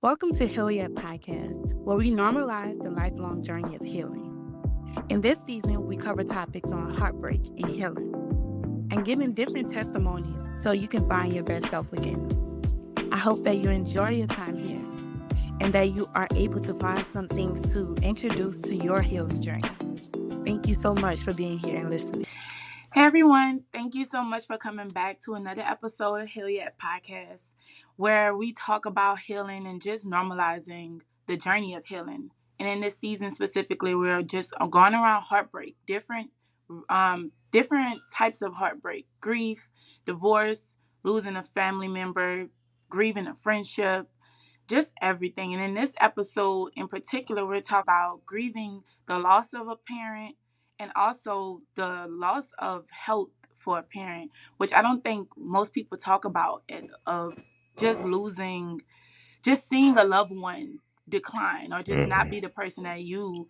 Welcome to Heal Yet Podcast, where we normalize the lifelong journey of healing. In this season, we cover topics on heartbreak and healing, and giving different testimonies so you can find your best self again. I hope that you enjoy your time here and that you are able to find some things to introduce to your healing journey. Thank you so much for being here and listening. Hey everyone, thank you so much for coming back to another episode of Heal Yet Podcast, where we talk about healing and just normalizing the journey of healing. And in this season specifically, we're just going around heartbreak, different types of heartbreak, grief, divorce, losing a family member, grieving a friendship, just everything. And in this episode in particular, we're talking about grieving the loss of a parent and also the loss of health for a parent, which I don't think most people talk about, of just losing, just seeing a loved one decline or just not be the person that you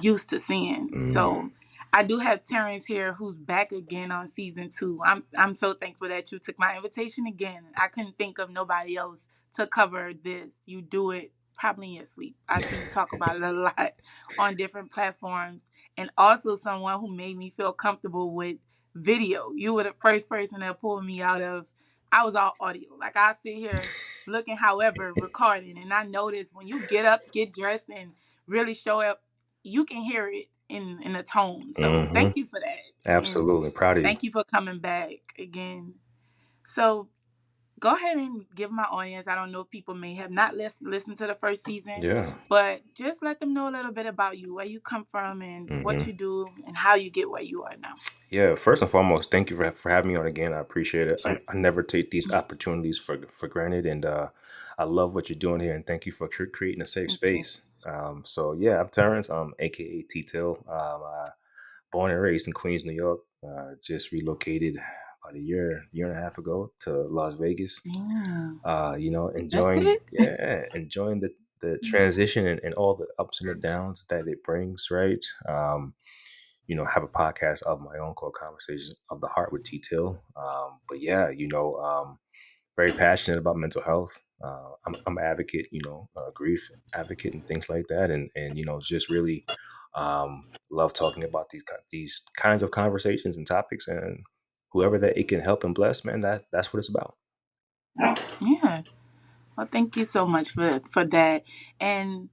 used to seeing. So I do have Terence here who's back again on season 2. I'm so thankful that you took my invitation again. I couldn't think of nobody else to cover this. You do it probably in your sleep. I see you talk about it a lot on different platforms. And also someone who made me feel comfortable with video. You were the first person that pulled me out of, I was all audio. Like I sit here looking however recording, and I noticed when you get up, get dressed, and really show up, you can hear it in the tone. So thank you for that. And Absolutely. Proud of you. thank you for coming back again. So go ahead and give my audience, I don't know if people may have not listened to the first season, Yeah. but just let them know a little bit about you, where you come from and what you do and how you get where you are now. Yeah. First and foremost, thank you for having me on again. I appreciate it. Sure. I never take these opportunities for granted. And I love what you're doing here. And thank you for creating a safe Thank you. space. So, yeah, I'm Terrence, AKA T-Till. Born and raised in Queens, New York. Just relocated about year and a half ago to Las Vegas. Yeah. That's Enjoying, it. enjoying the transition and all the ups and the downs that it brings, right? Have a podcast of my own called Conversations of the Heart with T-Till. But yeah, very passionate about mental health. I'm an advocate, grief advocate and things like that. And just really love talking about these kinds of conversations and topics, and whoever that it can help and bless, man, that's what it's about. Yeah. Well, thank you so much for that. And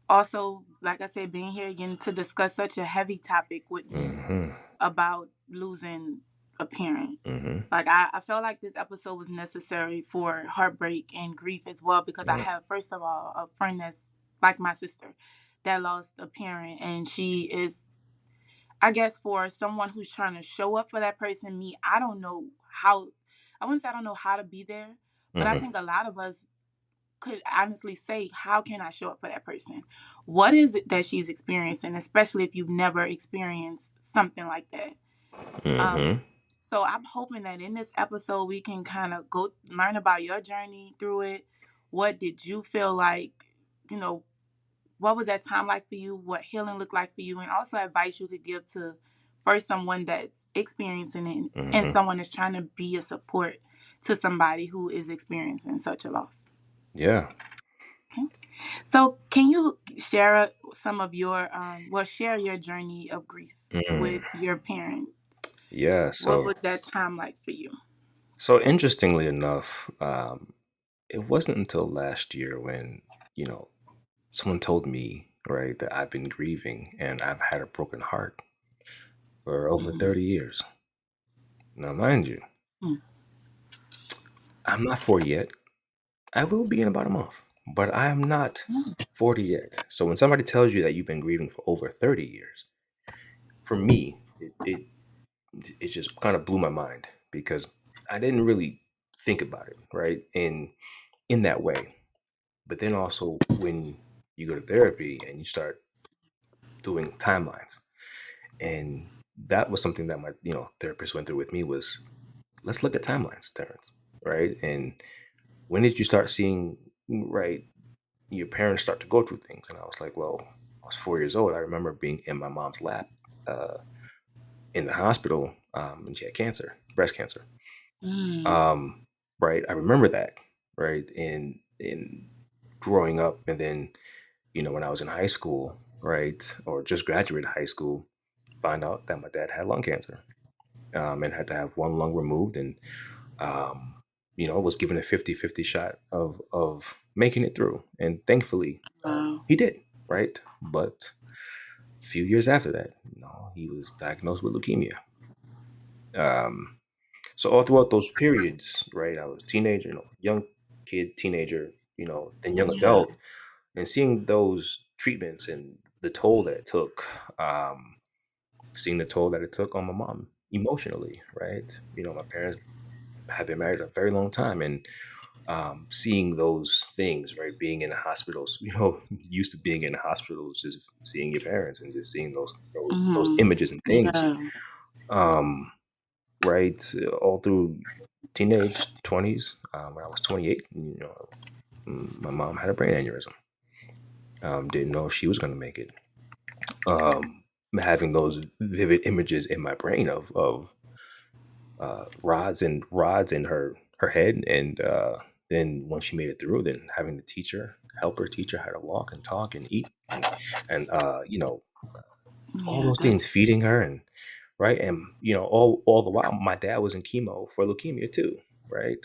also, like I said, being here again to discuss such a heavy topic with me hmm about losing a parent. hmm Like I felt like this episode was necessary for heartbreak and grief as well, because I Yeah. have, first of all, a friend that's like my sister that lost a parent, and she is, I guess, for someone who's trying to show up for that person, me, I don't know how, I wouldn't say I don't know how to be there, but I hmm think a lot of us could honestly say, how can I show up for that person? What is it that she's experiencing, especially if you've never experienced something like that? hmm So I'm hoping that in this episode we can kind of go learn about your journey through it. What did you feel like, you know, what was that time like for you? What healing looked like for you? And also advice you could give to first someone that's experiencing it and hmm someone that's trying to be a support to somebody who is experiencing such a loss. Yeah. Okay. So can you share some of your, share your journey of grief Mm. with your parents? Yeah. What So was that time like for you? so interestingly enough, it wasn't until last year when you know someone told me, right, that I've been grieving and I've had a broken heart for over Mhm. 30 years. Now, mind you, Mm. I'm not 40 yet. I will be in about a month, but I am not Mm. 40 yet. So when somebody tells you that you've been grieving for over 30 years, for me, it just kind of blew my mind because I didn't really think about it, right? In that way. But then also when you go to therapy and you start doing timelines, and that was something that my therapist went through with me was, let's look at timelines, Terrence, right? And when did you start seeing, right, your parents start to go through things? And I was like, well, I was 4 years old. I remember being in my mom's lap uh, in the hospital, and she had cancer, breast cancer. Mm. Um, right, I remember that, right, and growing up, and then when I was in high school, right, or just graduated high school, find out that my dad had lung cancer, and had to have one lung removed, and um, was given a 50-50 shot of making it through, and thankfully Wow. he did, right. But a few years after that, he was diagnosed with leukemia. Um, so all throughout those periods, right, I was teenager, young kid, teenager, then young Yeah. adult, and seeing those treatments and the toll that it took, um, seeing the toll that it took on my mom emotionally, right? My parents had been married a very long time, and seeing those things, right, being in the hospitals, used to being in the hospitals, just seeing your parents and just seeing those Hmm. images and things, Yeah. um, right, all through teenage 20s. When I was 28, my mom had a brain aneurysm. Didn't know if she was going to make it. Having those vivid images in my brain of rods in her head, and then when she made it through, then having the teacher help her teach her how to walk and talk and eat, and all Yeah. those things, That's. feeding her, and right, and all the while my dad was in chemo for leukemia too, right.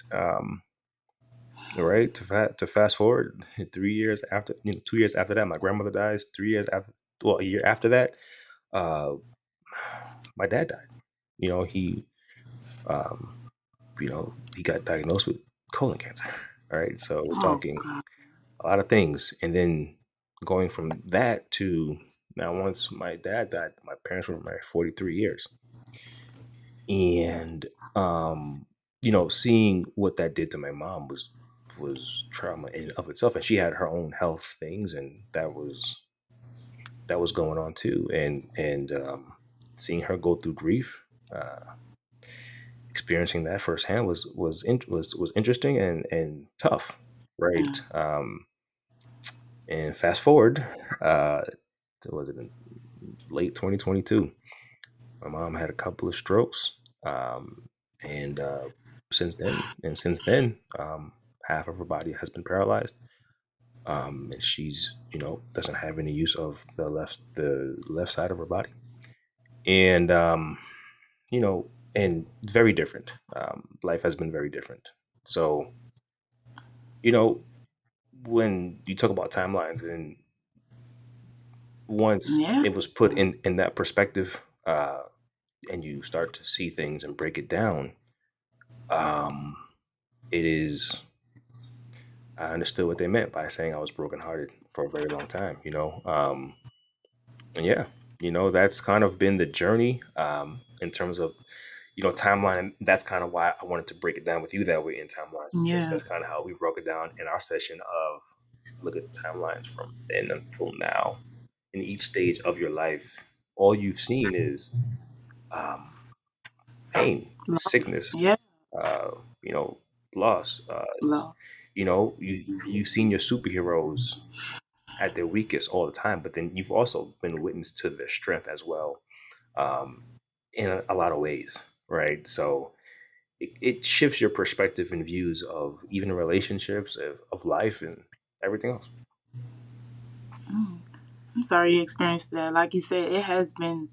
Right, to fast forward 3 years after, 2 years after that, my grandmother dies. 3 years after, well, a year after that, uh my dad died. He um he got diagnosed with colon cancer. All right. So we're Oh talking God. a lot of things. And then going from that to now, once my dad died, my parents were married 43 years. And, seeing what that did to my mom was trauma in and of itself. And she had her own health things, and that was going on too. And seeing her go through grief, experiencing that firsthand was interesting and tough, Yeah. right? And fast forward, uh, was it in late 2022? My mom had a couple of strokes, and since then, half of her body has been paralyzed, and she's doesn't have any use of the left side of her body, and and very different. Life has been very different. So you know, when you talk about timelines, and once Yeah. it was put in that perspective, and you start to see things and break it down, um, it is. I understood what they meant by saying I was brokenhearted for a very long time. And yeah, that's kind of been the journey, in terms of timeline. And that's kind of why I wanted to break it down with you that way in timelines, because Yeah. that's kind of how we broke it down in our session of look at the timelines from then until now. In each stage of your life, all you've seen is, um, pain, Loss. sickness, Yeah. uh, you know, loss. Love. You've seen your superheroes at their weakest all the time, but then you've also been witness to their strength as well, um, in a lot of ways, right? So it shifts your perspective and views of even relationships, of life, and everything else. Mm. I'm sorry you experienced that. Like you said, it has been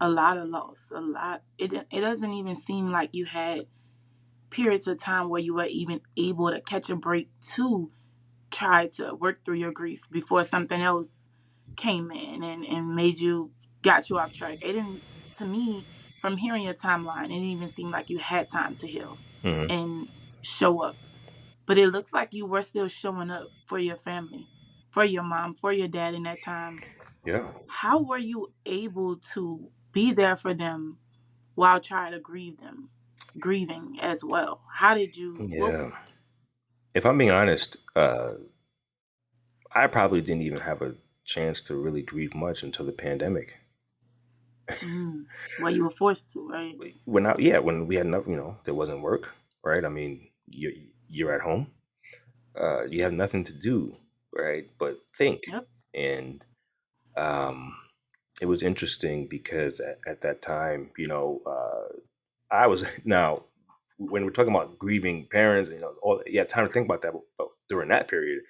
a lot of loss. A lot. It doesn't even seem like you had periods of time where you were even able to catch a break to try to work through your grief before something else came in and made you got you off track. It didn't to me from hearing your timeline, it didn't even seem like you had time to heal Hmm. and show up. But it looks like you were still showing up for your family, for your mom, for your dad in that time. Yeah, How were you able to be there for them while trying to grieving as well? How did you what yeah. If I'm being honest, I probably didn't even have a chance to really grieve much until the pandemic. mm, well you were forced to, right? When we had enough, there wasn't work, right? I mean, you're at home, you have nothing to do, right? But think. Yep. And um, it was interesting because at that time, I was now when we're talking about grieving parents, all you had time to think about that. But during that period,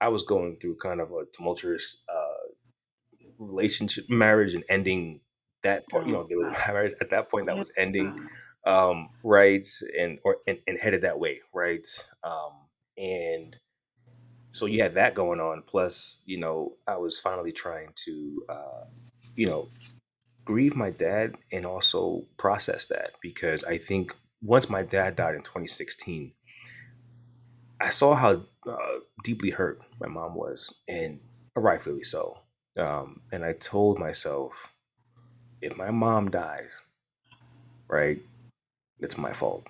I was going through kind of a tumultuous relationship, marriage, and ending that part. Oh, There was wow. marriage at that point that Yes, was ending, God. right, and headed that way, right, and so you had that going on. Plus, I was finally trying to, you know, grieve my dad and also process that because I think once my dad died in 2016, I saw how deeply hurt my mom was, and rightfully so. And I told myself, if my mom dies, right, it's my fault.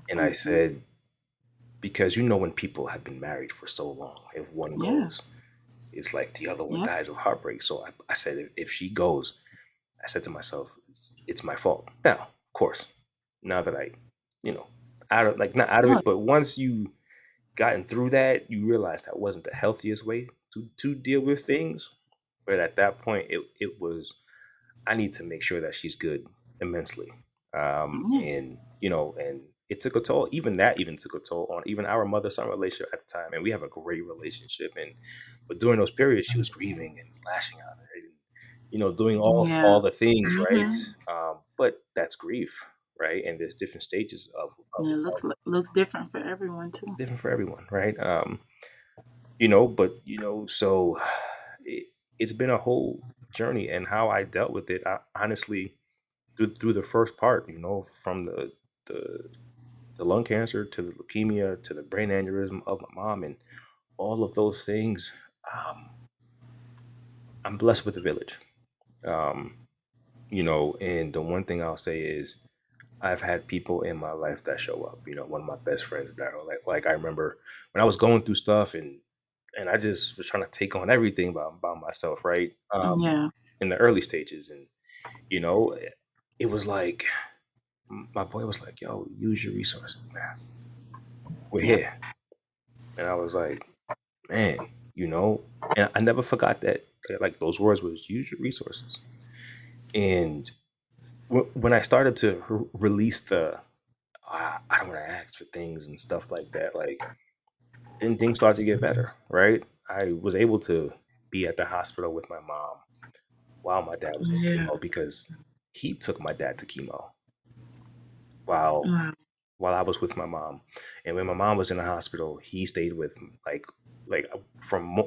And I Hmm. said, because when people have been married for so long, if one Yeah. goes, it's like the other one Yep. dies of heartbreak. So I said, if she goes, I said to myself, it's my fault. Now, of course, now that you know, out of like not out of Oh, it, but once you gotten through that, you realize that wasn't the healthiest way to deal with things. But at that point, it was I need to make sure that she's good immensely. yeah. And it took a toll. Even that even took a toll on even our mother-son relationship at the time. And we have a great relationship. But during those periods, she was grieving and lashing out and doing all Yeah. the things, right? Hmm. But that's grief, right? And there's different stages Yeah, it of looks different for everyone too. different for everyone, right? But so it, it's been a whole journey, and how I dealt with it, honestly, through the first part, from the the lung cancer to the leukemia to the brain aneurysm of my mom and all of those things. um, I'm blessed with a village. um, and the one thing I'll say is I've had people in my life that show up. One of my best friends, Daryl. Like I remember when I was going through stuff, and I just was trying to take on everything by myself, right? Yeah. In the early stages, and you know, it, it was like my boy was like, "Yo, use your resources, man. We're Yep. here." And I was like, "Man, and I never forgot that. Like those words was use your resources. And when I started to release I don't want to ask for things and stuff like that, like then things started to get better, right? I was able to be at the hospital with my mom while my dad was getting Yeah. chemo because he took my dad to chemo while Wow. while I was with my mom. And when my mom was in the hospital, he stayed with like from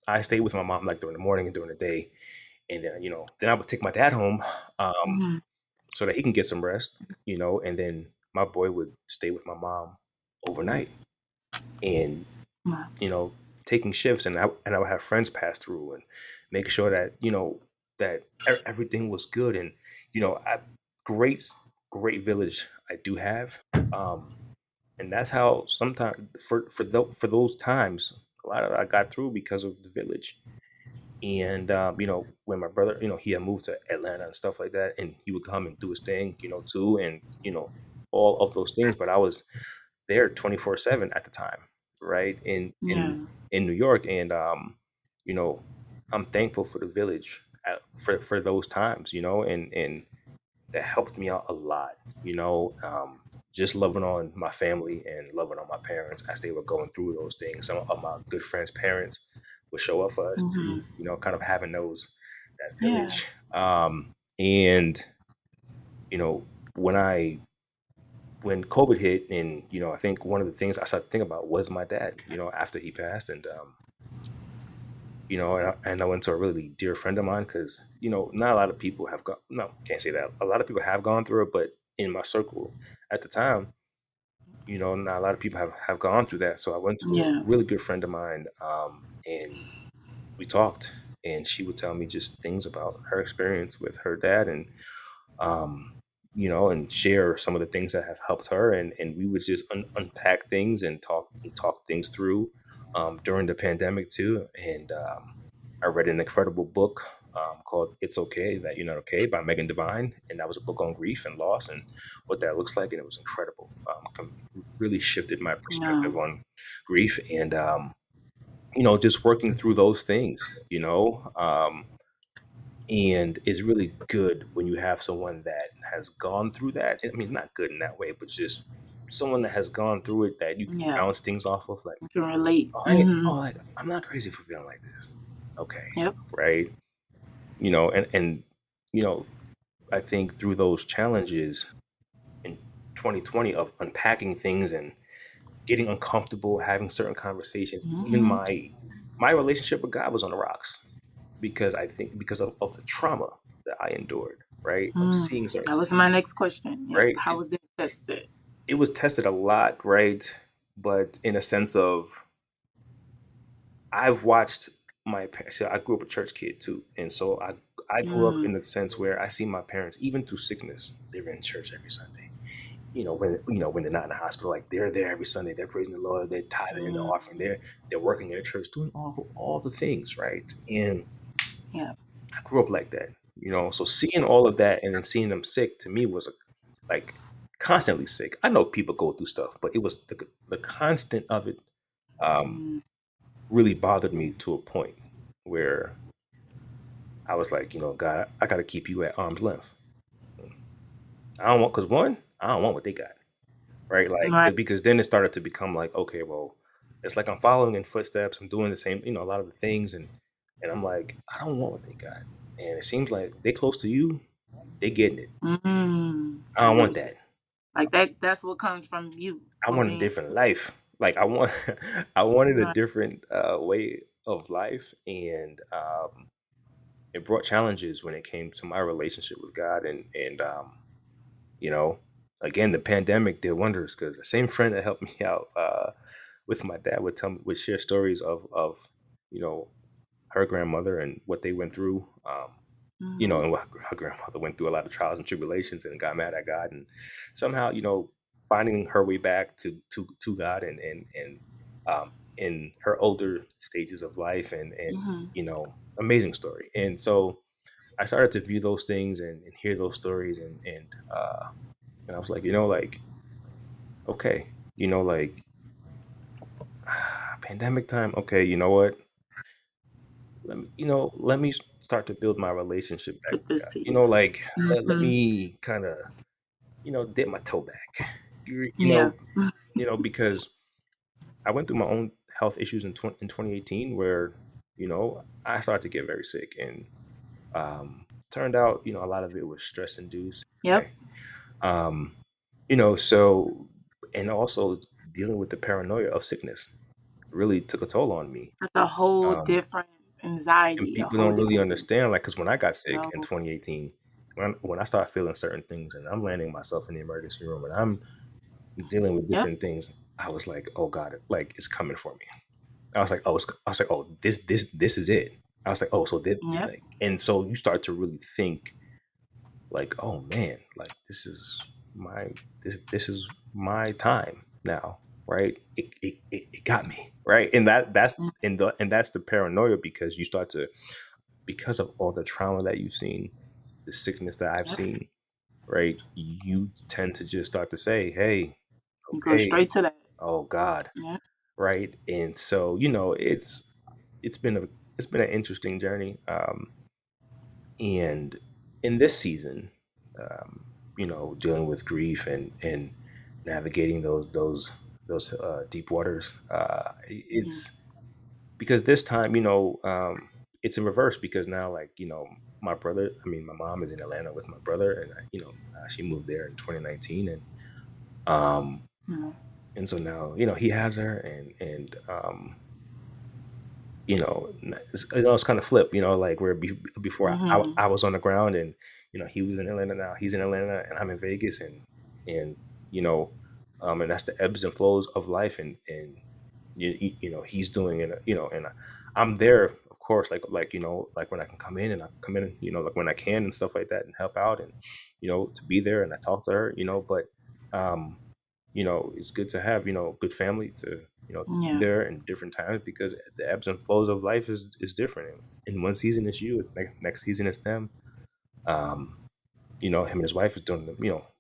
I stayed with my mom like during the morning and during the day, and then I would take my dad home, um, Hmm. so that he can get some rest, and then my boy would stay with my mom overnight, and Wow. you know, taking shifts, and I would have friends pass through and make sure that that everything was good, and great great village I do have, um, and that's how sometimes for those times a lot of it I got through because of the village. And when my brother, he had moved to Atlanta and stuff like that, and he would come and do his thing, too, and all of those things. But I was there 24/7 at the time, right? In Yeah. in New York, and you know, I'm thankful for the village for those times, and that helped me out a lot. Just loving on my family and loving on my parents as they were going through those things. Some of my good friends' parents would show up for us Hmm. too. Kind of having that Yeah. village. And you know, when I when COVID hit, and I think one of the things I started thinking about was my dad. After he passed, and and I went to a really dear friend of mine because not a lot of people have gone. No, can't say that. A lot of people have gone through it, but in my circle at the time, not a lot of people have gone through that. So I went to a Yeah. really good friend of mine, and we talked, and she would tell me just things about her experience with her dad, and um, and share some of the things that have helped her, and we would just unpack things and talk things through during the pandemic too. And I read an incredible book called "It's Okay That You're Not Okay" by Megan Devine, and that was a book on grief and loss and what that looks like, and it was incredible. Really shifted my perspective No. on grief, and just working through those things. And it's really good when you have someone that has gone through that. I mean, not good in that way, but just someone that has gone through it that you can Yeah. bounce things off of, like, I can relate. oh, Mm-hmm. like, I'm not crazy for feeling like this. Okay, Yep. right? And you know, I think through those challenges in 2020 of unpacking things and getting uncomfortable, having certain conversations, even Mm-hmm. my relationship with God was on the rocks because I think because of the trauma that I endured, right? Of Mm. seeing certain That was my things, next question. Yep. right? How was it tested? It was tested a lot, right? But in a sense of I've watched my parents. So I grew up a church kid too, and so I grew up Mm. in the sense where I see my parents, even through sickness, they were in church every Sunday. When they're not in the hospital, like they're there every Sunday, they're praising the Lord, they're tithing and they're Mm. offering, they're working in the church, doing all the things, right? And Yeah. I grew up like that, So seeing all of that and then seeing them sick to me was like constantly sick. I know people go through stuff, but it was the constant of it um, Mm. really bothered me to a point where I was like, God, I got to keep you at arm's length. I don't want, because one, I don't want what they got, right? Like, Right. because then it started to become like, okay, well, it's like I'm following in footsteps. I'm doing the same, a lot of the things, and I'm like, I don't want what they got, and it seems like they close to you, they getting it. Mm. I I don't get want what you that. said. Like that. That's what comes from you I for want a being. different life. Like I want, I wanted a Right. different way of life, and it brought challenges when it came to my relationship with God, and you know, again, the pandemic did wonders because the same friend that helped me out with my dad would share stories of you know her grandmother and what they went through. Mm-hmm. And her grandmother went through a lot of trials and tribulations and got mad at God, and somehow, finding her way back to God, and in her older stages of life, and Mm-hmm. amazing story. And so I started to view those things and hear those stories, and I was like, like, okay, like, pandemic time. Okay, you know what? Let me start to build my relationship back Put with this God. to use. Like, let Mm-hmm. me kind of, dip my toe back. You, you Yeah. know, because I went through my own health issues in 2018 where, I started to get very sick, and turned out, a lot of it was stress induced. Yep. Okay. Um, so, and also dealing with the paranoia of sickness really took a toll on me. That's a whole Um, different and anxiety. A people whole don't really different thing. understand, like, because when I got sick in No. 2018, when I started feeling certain things, and I'm landing myself in the emergency room, and I'm dealing with Yep. different things, I was like, oh God, like, it's coming for me. I was like, oh, this is it. I was like, oh, so did, Yep. like, and so you start to really think, like, oh man, like, this is my time now, right? It got me, right? And that's the paranoia, because you start to, because of all the trauma that you've seen, the sickness that I've Yep. seen, right? You tend to just start to say, hey, You go okay, straight to that. oh God, Yep. right? And so, it's been a it's been an interesting journey. And in this season, dealing with grief and navigating those deep waters, Mm-hmm. it's because this time, it's in reverse, because now, like, my mom is in Atlanta with my brother, and she moved there in 2019, um Mm-hmm. and so now, he has her, and it's kind of flip, like, where before Mm-hmm. I was on the ground, and he was in Atlanta, now he's in Atlanta, and I'm in Vegas, and you know and that's the ebbs and flows of life, and he's doing it, and I'm there, of course, like, like, when I can come in, and I come in, like, when I can, and stuff like that, and help out, and to be there, and I talk to her, but um it's good to have, good family to, be Yeah. there in different times, because the ebbs and flows of life is different. In one season it's you, next season it's them. um Him and his wife is doing,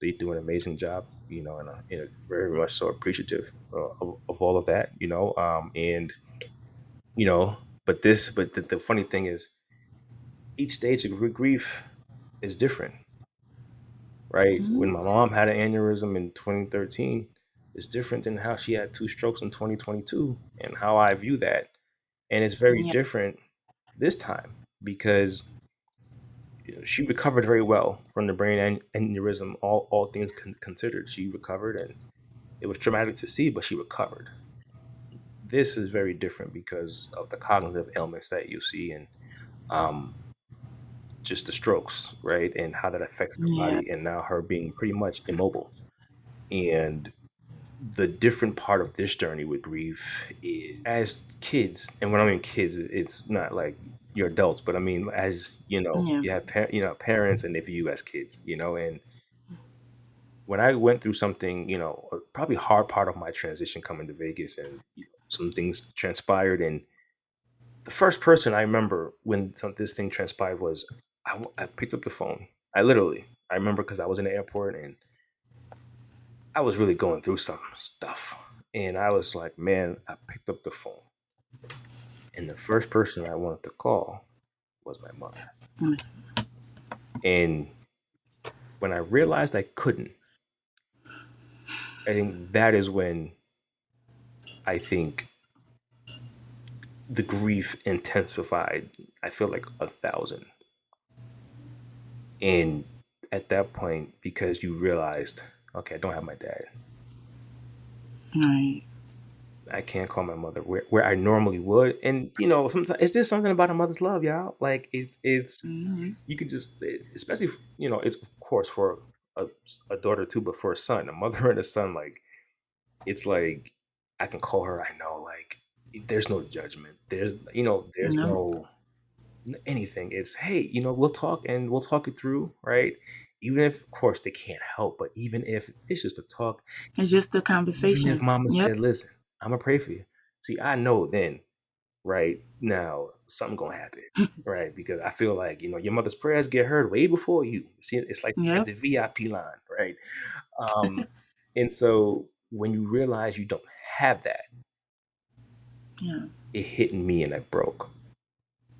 they do an amazing job, and very much so appreciative of all of that, and you know but the funny thing is, each stage of grief is different, right? When Mm-hmm. my mom had an aneurysm in 2013, is different than how she had two strokes in 2022 and how I view that. And it's very Yeah. different this time because she recovered very well from the brain aneurysm, all things considered. She recovered, and it was traumatic to see, but she recovered. This is very different because of the cognitive ailments that you see and um, just the strokes, right? And how that affects her Yeah. body, and now her being pretty much immobile. And the different part of this journey with grief is as kids, and when I mean kids, it's not like you're adults, but I mean as Yeah. you have parents, and they view you as kids, and when I went through something, a probably hard part of my transition coming to Vegas, and some things transpired, and the first person I remember when this thing transpired was I picked up the phone. I remember because I was in the airport and I was really going through some stuff. And I was like, man, I picked up the phone. And the first person I wanted to call was my mother. Mm. And when I realized I couldn't, I think that is when I think the grief intensified. I feel like 1,000. And at that point, because you realized, okay, I don't have my dad. Right. I can't call my mother where I normally would. And sometimes it's just something about a mother's love, y'all. Like it's Hmm. you can just especially it's of course for a, a daughter too, but for a son, a mother and a son, like it's like I can call her. I know, like there's no judgment. There's No. no anything. It's hey, we'll talk and we'll talk it through, right? Even if, of course, they can't help, but even if it's just a talk, It's just the even if conversation. Mama Yep. said, "Listen, I'm gonna pray for you." See, I know then, right now, something gonna happen, right? Because I feel like your mother's prayers get heard way before you. See, it's like at Yep. the VIP line, right? Um, and so when you realize you don't have that, Yeah. it hit me and I broke.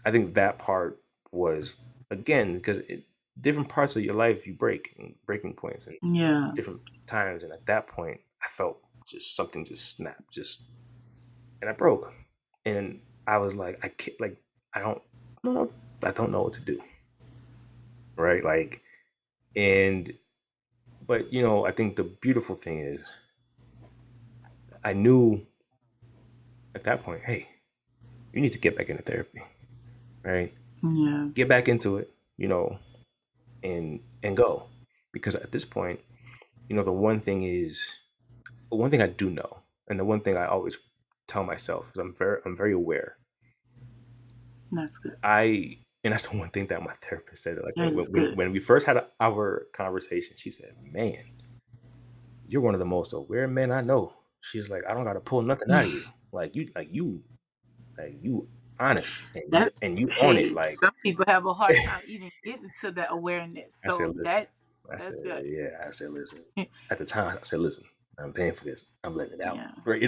I think that part was again because different parts of your life you break and breaking points and Yeah. different times, and at that point, I felt just something just snapped, just and I broke, and I was like, I can't, like, I don't know, I don't know what to do, right? Like, and but I think the beautiful thing is, I knew at that point, hey, you need to get back into therapy, right? Yeah. Get back into it, and go, because at this point, the one thing I do know, and the one thing I always tell myself is I'm very aware. That's good. And that's the one thing that my therapist said. Like That is good. when we first had our conversation, she said, "Man, you're one of the most aware men I know." She's like, "I don't got to pull nothing out of you. Like you honest That and you own it." hey, Like some people have a hard time even getting to that awareness. I said, So "Listen," that's I said, that's good. "Yeah," I said, "Listen." At the time, I said, "Listen, I'm paying for this. I'm letting it out." Yeah. Right?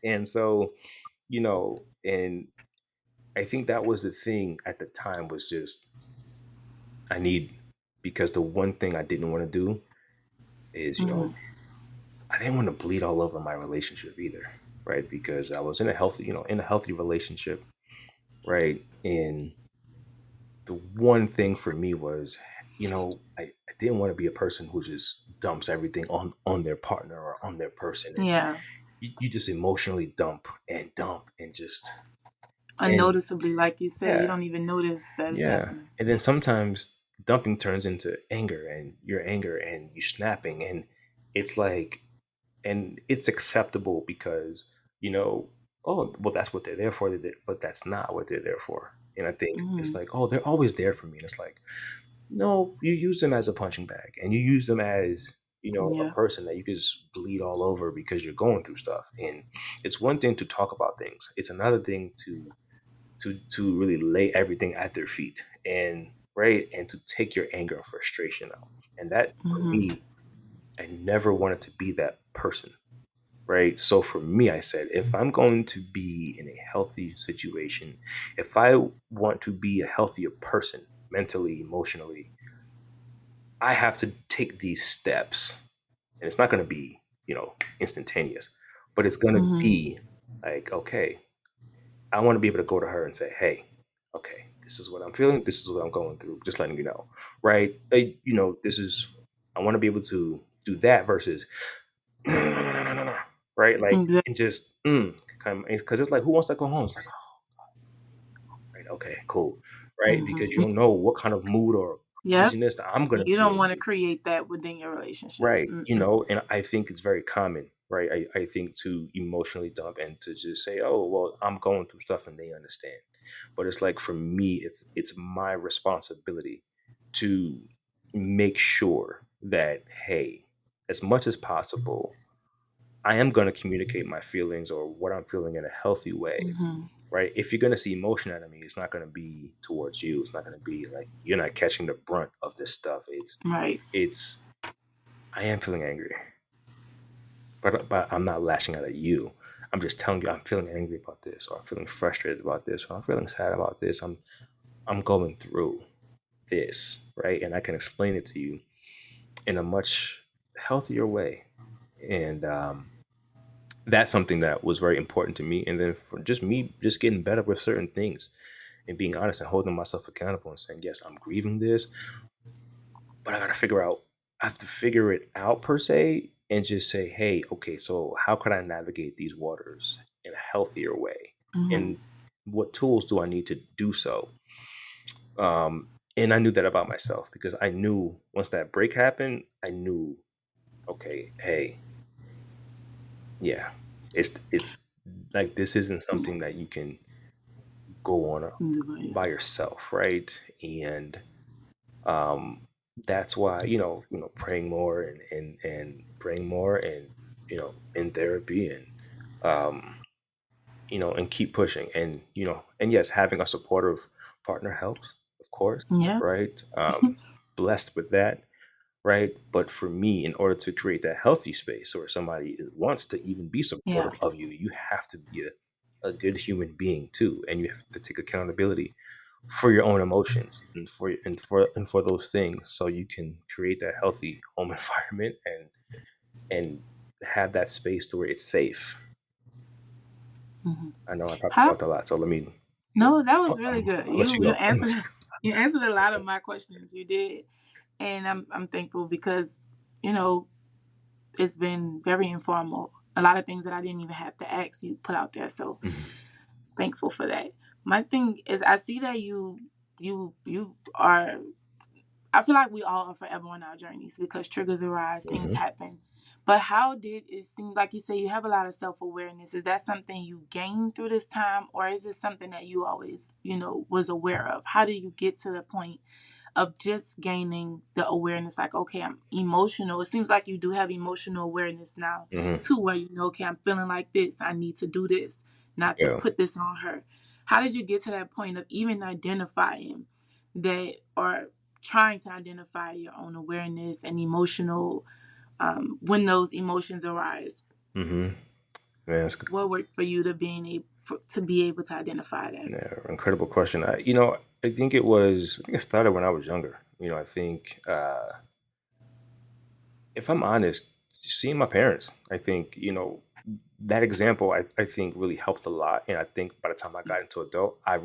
And so and I think that was the thing at the time was just I need because the one thing I didn't want to do is, Hmm. I didn't want to bleed all over my relationship either, right? Because I was in a healthy relationship, right? And the one thing for me was, I didn't want to be a person who just dumps everything on their partner or on their person, and Yeah. you just emotionally dump and just and Unnoticeably, like you said, you yeah, don't even notice that it's yeah. happening. And then sometimes dumping turns into anger and your anger and you snapping, and it's like and it's acceptable because, oh, well, that's what they're there for, but that's not what they're there for. And I think it's Hmm. like, oh, they're always there for me. And it's like, no, you use them as a punching bag and you use them as, a Yeah. person that you can just bleed all over because you're going through stuff. And it's one thing to talk about things. It's another thing to really lay everything at their feet and right and to take your anger and frustration out. And that for Hmm. me, I never wanted to be that person. Right. So for me, I said, if I'm going to be in a healthy situation, if I want to be a healthier person mentally, emotionally, I have to take these steps and it's not going to be, instantaneous, but it's going to Mhm. be like, okay, I want to be able to go to her and say, hey, okay, this is what I'm feeling. This is what I'm going through. Just letting you know, right? This is, I want to be able to do that versus, no, no, no, no, no, no, no, right? Like, Exactly. and just, because it's like, who wants to go home? It's like, oh, right, okay, cool, right? Because you Mhm. don't know what kind of mood or Yep. craziness that I'm going to You be don't in. want to create that within your relationship. Right. Mm-mm. And I think it's very common, right? I think to emotionally dump and to just say, oh, well, I'm going through stuff and they understand. But it's like for me, it's my responsibility to make sure that, hey, as much as possible, I am going to communicate my feelings or what I'm feeling in a healthy way, Mhm. right? If you're going to see emotion out of me, it's not going to be towards you. It's not going to be like you're not catching the brunt of this stuff. Right. It's I am feeling angry, but I'm not lashing out at you. I'm just telling you I'm feeling angry about this, or I'm feeling frustrated about this, or I'm feeling sad about this. I'm going through this, right? And I can explain it to you in a much healthier way. And that's something that was very important to me. And then for just me, just getting better with certain things and being honest and holding myself accountable and saying, yes, I'm grieving this, but I got to figure out, I have to figure it out per se and just say, hey, okay, so how could I navigate these waters in a healthier way? Mhm. And what tools do I need to do so? And I knew that about myself because I knew once that break happened, I knew, okay, hey, yeah, it's like this isn't something that you can go on by Mhm. yourself, right? And um that's why praying more and praying more and in therapy and um and keep pushing and yes, having a supportive partner helps, of course, Yeah. right? Blessed with that, right? But for me, in order to create that healthy space where somebody wants to even be Yeah. supportive of you, you have to be a good human being too, and you have to take accountability for your own emotions and for those things, so you can create that healthy home environment and have that space to where it's safe. Mhm. I know I probably How? talked a lot, so let me. No, that was really good. I'll let you You go. answered you answered a lot of my questions. You did, and I'm thankful because you know it's been very informal. A lot of things that I didn't even have to ask you put out there. So Mhm. thankful for that. My thing is, I see that you are. I feel like we all are forever on our journeys because triggers arise, things Mhm. happen. But how did it seem like you say you have a lot of self awareness? Is that something you gained through this time, or is it something that you always, was aware of? How did you get to the point of just gaining the awareness? Like, okay, I'm emotional. It seems like you do have emotional awareness now, Mhm. too, where okay, I'm feeling like this. I need to do this, not to Yeah. put this on her. How did you get to that point of even identifying that, or trying to identify your own awareness and emotional when those emotions arise? Mhm. Man, that's What worked for you to being able to be able to identify that? yeah, incredible question. I think it started when I was younger. I think if I'm honest, seeing my parents, I think, that example, I think really helped a lot. And I think by the time I got into adult, I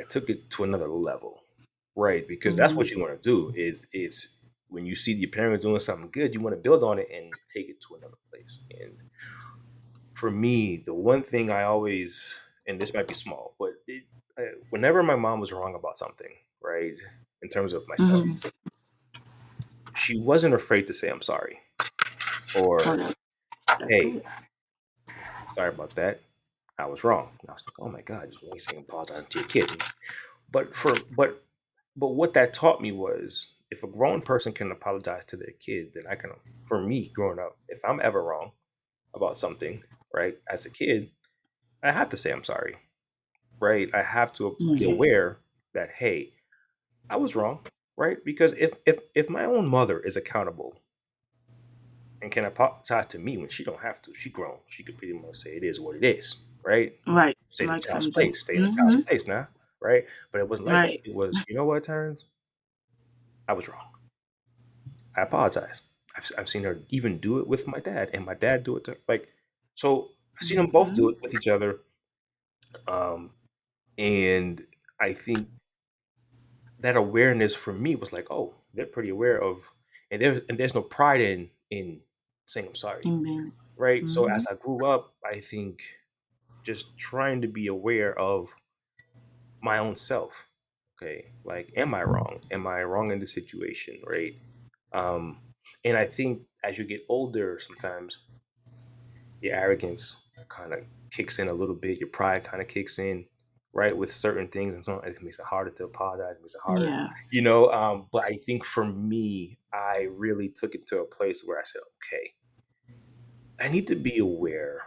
took it to another level, right? Because that's Mm-hmm. what you want to do it's when you see your parents doing something good, you want to build on it and take it to another place. And for me, the one thing I always, and this might be small, but whenever my mom was wrong about something, right, in terms of myself, Mm-hmm. she wasn't afraid to say, I'm sorry, Oh, or, that's hey, good. sorry about that. I was wrong. And I was like, oh my God, just when you saying apologize to your kid. But but what that taught me was if a grown person can apologize to their kid, then I can. For me, growing up, if I'm ever wrong about something, right, as a kid, I have to say I'm sorry, right? I have to be Okay. aware that, hey, I was wrong, right? Because if my own mother is accountable and can apologize to me when she don't have to, she grown, she could pretty much say it is what it is, right? Right. Stay in the Like child's some G. place, stay in the child's Mm-hmm. place now, right? But it wasn't like that. Right. It was, you know what, Terrence, I was wrong. I apologize. I've seen her even do it with my dad, and my dad do it to like. So I've seen them both do Mm-hmm. it with each other, um, and I think that awareness for me was like, oh, they're pretty aware of, and there's no pride in saying I'm sorry, Amen. right? So Mm-hmm. as I grew up, I think just trying to be aware of my own self. Okay, like, am I wrong? Am I wrong in this situation, right? Um, and I think as you get older, sometimes your arrogance kind of kicks in a little bit. Your pride kind of kicks in, right, with certain things, and so it makes it harder to apologize. It makes it harder, Yeah. But I think for me, I really took it to a place where I said, okay, I need to be aware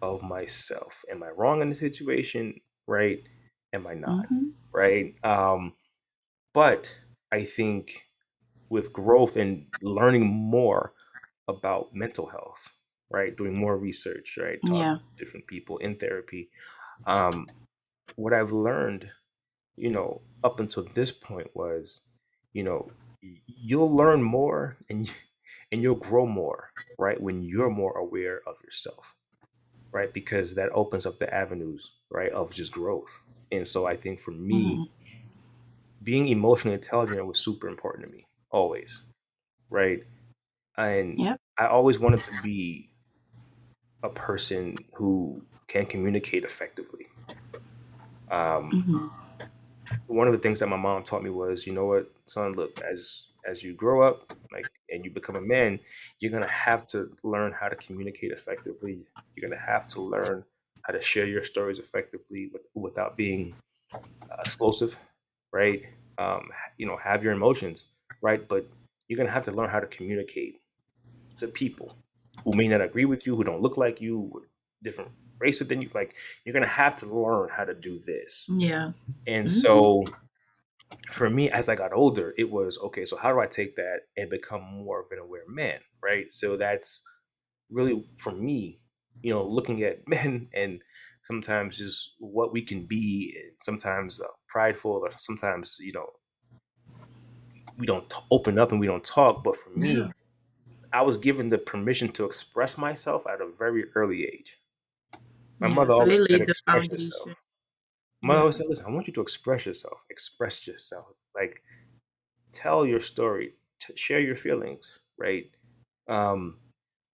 of myself. Am I wrong in the situation, right? Am I not, Mm-hmm. right? But I think with growth and learning more about mental health, right? Doing more research, right? Talking Yeah. to different people in therapy. Um, what I've learned, up until this point was, you'll learn more and you'll grow more, right? When you're more aware of yourself, right? Because that opens up the avenues, right, of just growth. And so I think for me, Mm-hmm. being emotionally intelligent was super important to me, always, right? And Yep. I always wanted to be a person who can communicate effectively. Um, Mm-hmm. one of the things that my mom taught me was, you know what, son, look, as you grow up, like, and you become a man, you're gonna have to learn how to communicate effectively. You're gonna have to learn how to share your stories effectively without being explosive, right? Have your emotions, right? But you're gonna have to learn how to communicate to people who may not agree with you, who don't look like you, with different races than you. Like, you're gonna have to learn how to do this. Yeah. And Mm-hmm. so for me, as I got older, it was okay. So how do I take that and become more of an aware man, right? So that's really for me, looking at men and sometimes just what we can be, sometimes prideful, or sometimes we don't open up and we don't talk. But for Yeah. me, I was given the permission to express myself at a very early age. My Yeah. mother So they always said, laid the express foundation. yourself. My mother Yeah. always said, listen, I want you to express yourself. Express yourself. Like, tell your story, share your feelings, right? Um,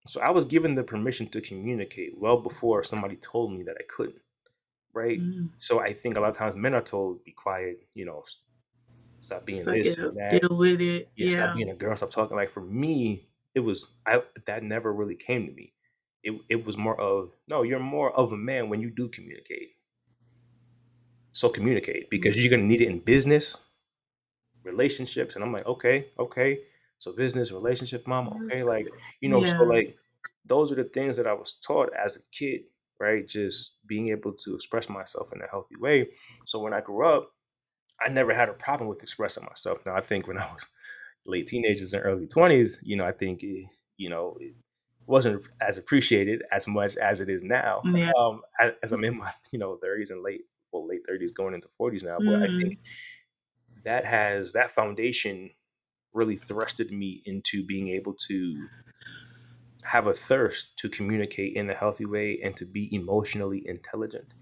so I was given the permission to communicate well before somebody told me that I couldn't, right? Mm. So I think a lot of times men are told, be quiet, stop being Suck this it and up. that. Deal with it. Yeah, stop Yeah. being a girl, stop talking. Like, for me, it was I that never really came to me. It was more of, no, you're more of a man when you do communicate. So communicate, Yeah. because you're gonna need it in business, relationships. And I'm like, okay, okay. So business, relationship, mom, okay, That's like, good. so Yeah. like those are the things that I was taught as a kid, right? Just being able to express myself in a healthy way. So when I grew up, I never had a problem with expressing myself. Now I think when I was late teenagers and early 20s, I think it wasn't as appreciated as much as it is now. Yeah. As I'm in my 30s and late 30s going into 40s now. But I think Mm. that foundation really thrusted me into being able to have a thirst to communicate in a healthy way and to be emotionally intelligent,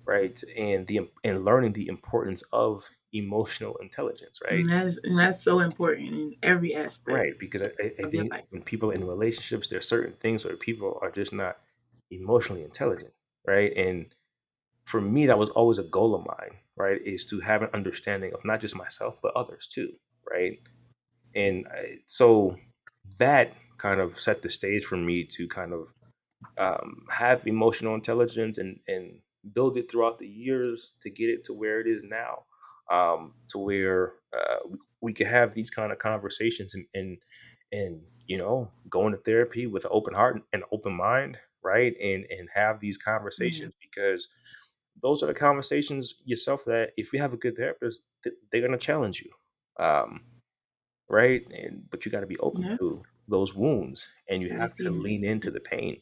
right? And learning the importance of emotional intelligence, right? And that's so important in every aspect Right, because I of your think life. when people in relationships, there's certain things where people are just not emotionally intelligent, right? And for me, that was always a goal of mine, right? Is to have an understanding of not just myself but others too, right? And so that kind of set the stage for me to kind of have emotional intelligence and build it throughout the years to get it to where it is now, to where we can have these kind of conversations and go into therapy with an open heart and open mind, right? And have these Yeah. conversations, because those are the conversations yourself that if you have a good therapist, they're going to challenge you. Um, right? And but you got to be open Yeah. to those wounds, and you have to Listen. lean into the pain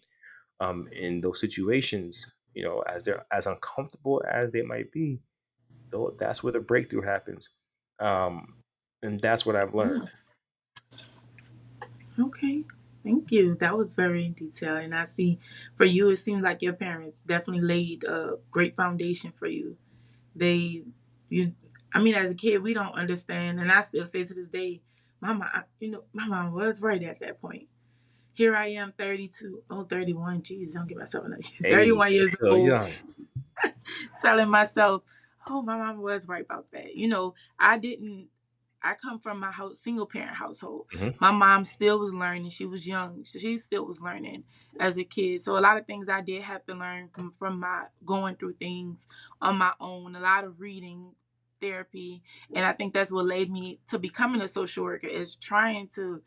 in those situations. As they're as uncomfortable as they might be, though, that's where the breakthrough happens, um, and that's what I've Yeah. learned. Okay. Thank you. That was very detailed. And I see for you, it seems like your parents definitely laid a great foundation for you. They, you, I mean, as a kid, we don't understand. And I still say to this day, my mom was right at that point. Here I am, 32, oh, 31. Jeez, don't get myself another Hey, 31 years still old, young. telling myself, oh, my mom was right about that. I come from my house, single parent household. Hmm. My mom still was learning. She was young. So she still was learning as a kid. So a lot of things I did have to learn from my going through things on my own, a lot of reading, therapy. And I think that's what led me to becoming a social worker, is trying to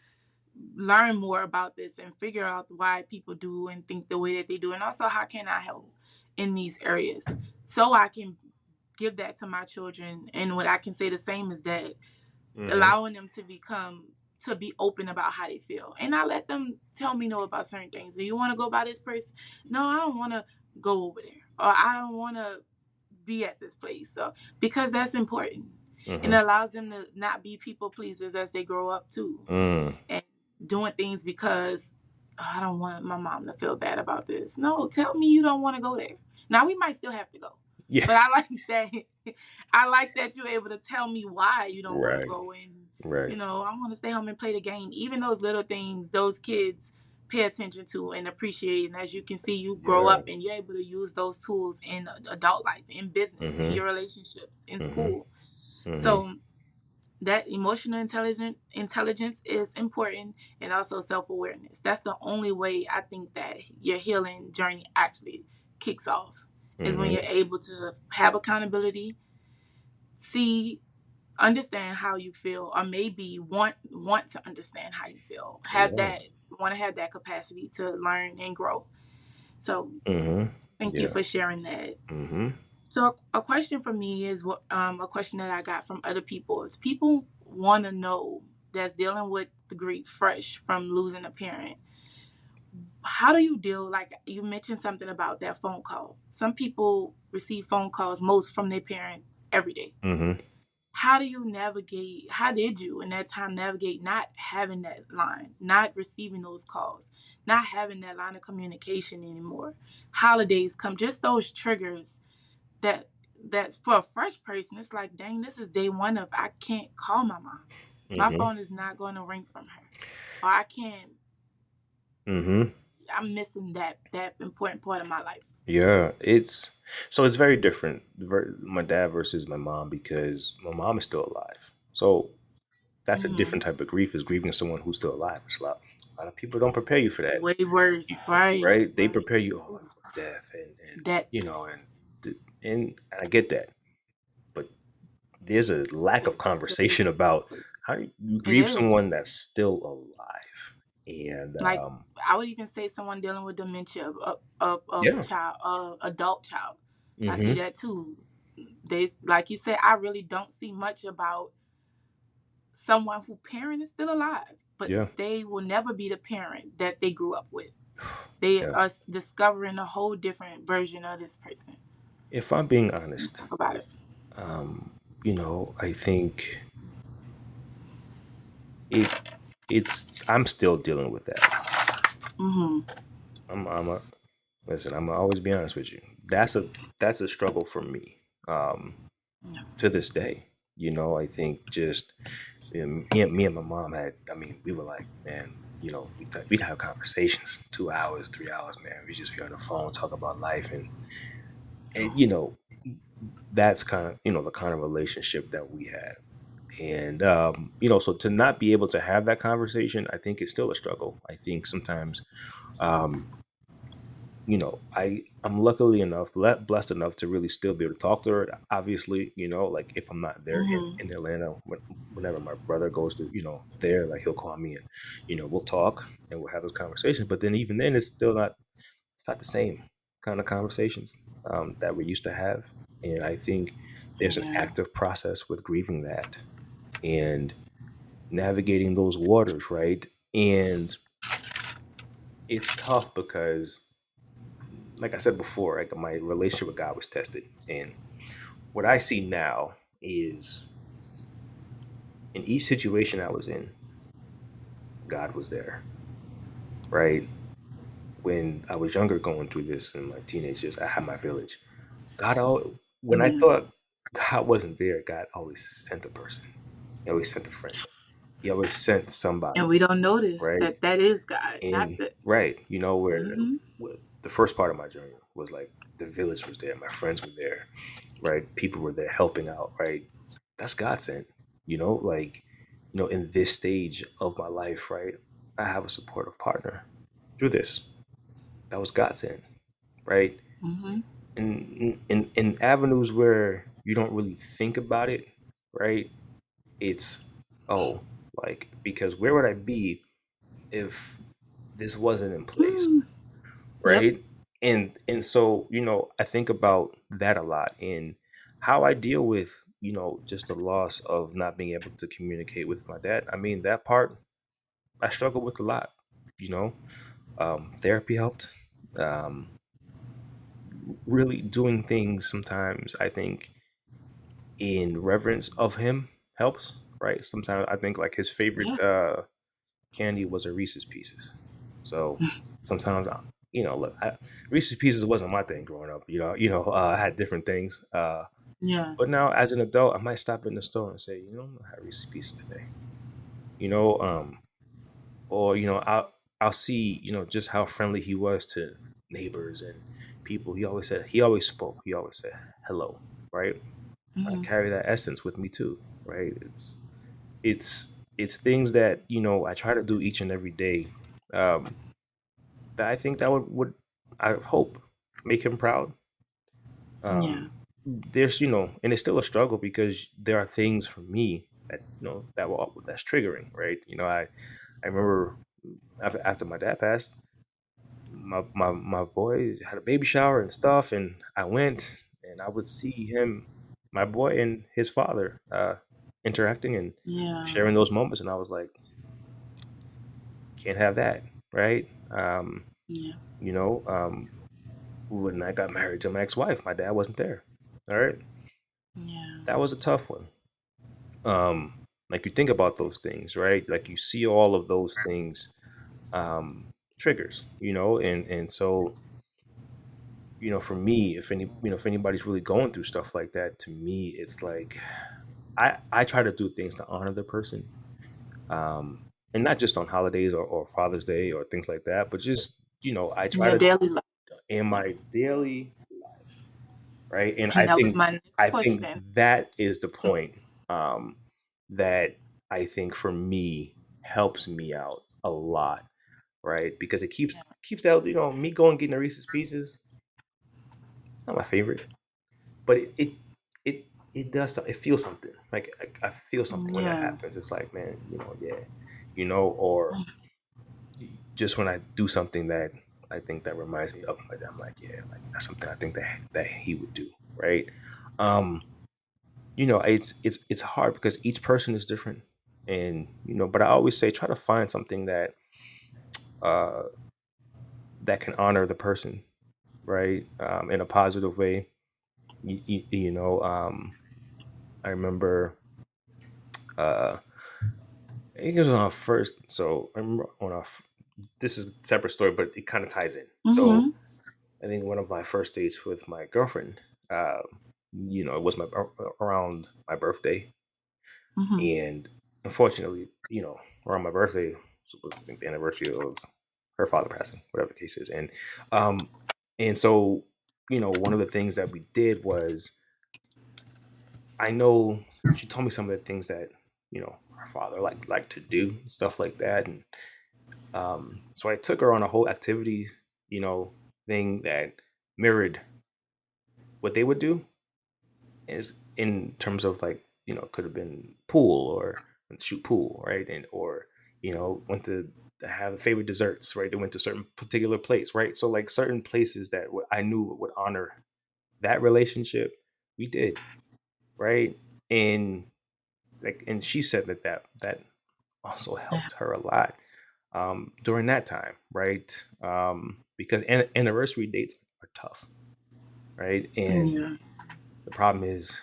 learn more about this and figure out why people do and think the way that they do. And also, how can I help in these areas so I can give that to my children. And what I can say the same is that Hmm. allowing them to be open about how they feel. And I let them tell me no about certain things. Do you want to go by this person? No, I don't want to go over there. Or I don't want to be at this place. So because that's important. And Hmm. it allows them to not be people pleasers as they grow up too. Mm. And doing things because, "Oh, I don't want my mom to feel bad about this." No, tell me you don't want to go there. Now we might still have to go. Yeah. But I like that I like that you're able to tell me why you don't want to Right. go, and Right. I want to stay home and play the game. Even those little things those kids pay attention to and appreciate. And as you can see, you grow Yeah. up and you're able to use those tools in adult life, in business, in Hmm. your relationships, in Hmm. school. Hmm. So that emotional intelligence is important, and also self-awareness. That's the only way I think that your healing journey actually kicks off, is when you're Hmm. able to have accountability, see, understand how you feel, or maybe want to understand how you feel, have Yeah. that want to have that capacity to learn and grow. So Hmm. thank you Yeah. for sharing that. Hmm. So a question for me is what a question that I got from other people is, people want to know, that's dealing with the grief fresh from losing a parent. How do you deal, like you mentioned something about that phone call. Some people receive phone calls most from their parent every day. Hmm. How do you navigate, how did you in that time navigate not having that line, not receiving those calls, not having that line of communication anymore? Holidays come, just those triggers that that's for a fresh person. It's like, dang, this is day one of, I can't call my mom. My Hmm. phone is not going to ring from her, or I can't. Hmm. I'm missing that important part of my life. Yeah, it's very different. My dad versus my mom, because my mom is still alive. So that's a Hmm. different type of grief, is grieving someone who's still alive. Which a lot of people don't prepare you for that, Way worse, right? right? They Right. prepare you, oh, death and That and I get that, but there's a lack of mentally, conversation about how you it grieve someone is. that's still alive, and Like, I would even say someone dealing with dementia of a yeah. child, adult child. I see Hmm. that too. They, like you said, I really don't see much about someone who parent is still alive, but Yeah. they will never be the parent that they grew up with. They Yeah. are discovering a whole different version of this person. If I'm being Let's honest, talk about it. I think it I'm still dealing with that. Mm-hmm. I'm a listen. I'm gonna always be honest with you. That's a struggle for me. Yeah. To this day, I think just me and my mom had. I mean, we were like, man, we'd have conversations, 2 hours, 3 hours, man. We just be on the phone, talk about life, and that's kind of the kind of relationship that we had. And so to not be able to have that conversation, I think is still a struggle. I think sometimes um, I'm luckily enough, blessed enough to really still be able to talk to her. Obviously, like if I'm not there Mm-hmm. in Atlanta, whenever my brother goes to there, like he'll call me and we'll talk and we'll have those conversations. But then even then, it's not the same kind of conversations that we used to have. And I think there's an Yeah. active process with grieving that and navigating those waters, right? And it's tough because, like I said before, like my relationship with God was tested. And what I see now is in each situation I was in, God was there, right? When I was younger, going through this in my teenage years, I had my village. When I Yeah. thought God wasn't there, God always sent a person. He always sent a friend. He always sent And somebody, we don't notice right? that that is God. Not And that. right, Mm-hmm. where the first part of my journey was like the village was there, my friends were there, right? People were there helping out, right? That's God sent, like, in this stage of my life, right? I have a supportive partner through this. That was God sent, right? Mm-hmm. In avenues where you don't really think about it, right? It's, oh, like, because where would I be if this wasn't in place, Mm. Yep. right? And so, I think about that a lot in how I deal with, just the loss of not being able to communicate with my dad. I mean, that part I struggle with a lot, you know. Therapy helped. Um, really doing things sometimes, I think, in reverence of him helps, right? Sometimes I think like his favorite Yeah. candy was a Reese's Pieces. So sometimes, look, Reese's Pieces wasn't my thing growing up. I had different things. Yeah. But now as an adult, I might stop in the store and say, I'm gonna have Reese's Pieces today. You know, um, or I'll see, just how friendly he was to neighbors and people. He always spoke. He always said hello, right? I Mm-hmm. carry that essence with me too, right? It's things that I try to do each and every day. Um, that I think that would I hope make him proud. Yeah. There's and it's still a struggle because there are things for me that that's triggering, right? I remember after my dad passed, my boy had a baby shower and stuff, and I went and I would see him, my boy, and his father interacting and Yeah. sharing those moments, and I was like, can't have that, right? Yeah. You know, um, when I got married to my ex-wife, my dad wasn't there. All right, Yeah. that was a tough one. Um, like you think about those things, right? Like you see all of those things, triggers, and so for me, if anybody's really going through stuff like that, to me, it's like I try to do things to honor the person, and not just on holidays or Father's Day or things like that, but just I In try your to daily life. in my daily life, right? And And that was my next I think question. that is the point, that I think for me helps me out a lot, right? Because it keeps that me going getting the Reese's Pieces. It's not my favorite, but it does it feels something like I feel something when that Yeah. happens. It's like, man, yeah, or just when I do something that I think that reminds me of my dad, I'm like, yeah, like that's something I think that he would do, right? um it's hard because each person is different, and but I always say try to find something uh that can honor the person, right? In a positive way. I remember, uh I think it was on our first. So I remember this is a separate story, but it kind of ties in. So Mm-hmm. I think one of my first dates with my girlfriend, it was around my birthday, Mm-hmm. and unfortunately, around my birthday was I think the anniversary of her father passing, whatever the case is, um, and so one of the things that we did was I know she told me some of the things that her father liked to do, stuff like that, and so I took her on a whole activity, thing that mirrored what they would do, is in terms of like, could have been pool or shoot pool, right? And or, went to have favorite desserts, right? They went to certain particular place, right? So like certain places that I knew would honor that relationship, we did, right? And like, and she said that also helped her a lot, during that time, right? Because anniversary dates are tough, right? And Yeah. the problem is